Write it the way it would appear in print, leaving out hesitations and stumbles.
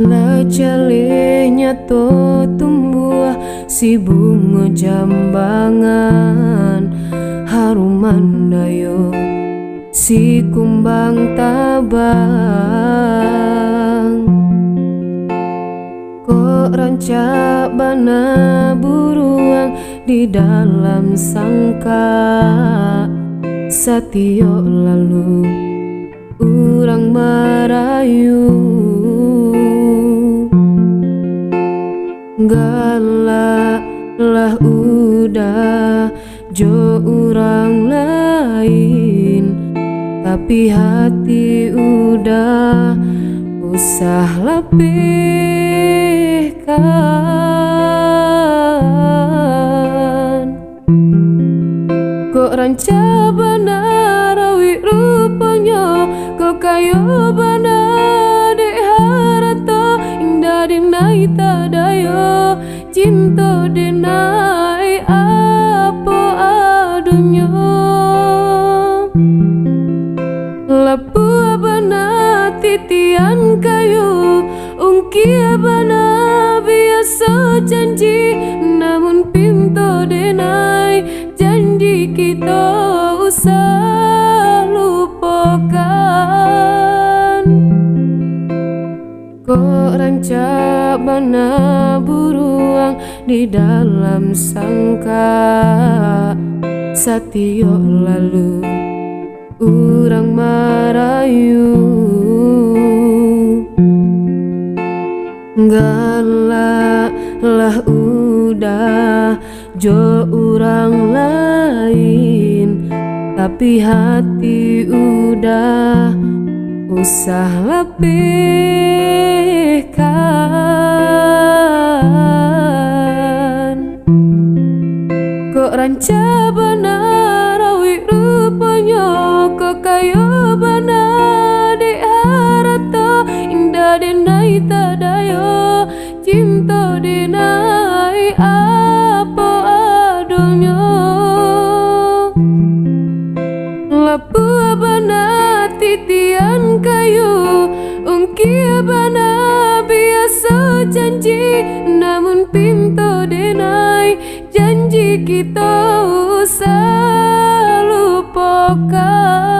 Lacalenya to tumbuh si bunga jambangan, haruman dayo si kumbang tabang. Kok rancak bana buruang di dalam sangka, satio lalu urang merayu. Galak lah udah jo orang lain, tapi hati udah usah lebihkan. Kok ranca bana rawi rupanya, kok kayo bana dek harato indah dinai tadayo cinta dinai apa adunya. Lapu bana titian kayu ungki bana biasa janji, namun pintu denai janji kita usah lupakan. Kok rancak bana buruang di dalam sangka, satio lalu urang merayu. Galak lah udah jo orang lain, tapi hati udah usah lebihkan. Kok ranca bana rawi rupanya, kok kayo bana dek harato indah denai tadayo cinta denai apa adunya. Lapu bana titian kayu ungki bana biasa janji, namun pintu denai janji kita usah lupakan.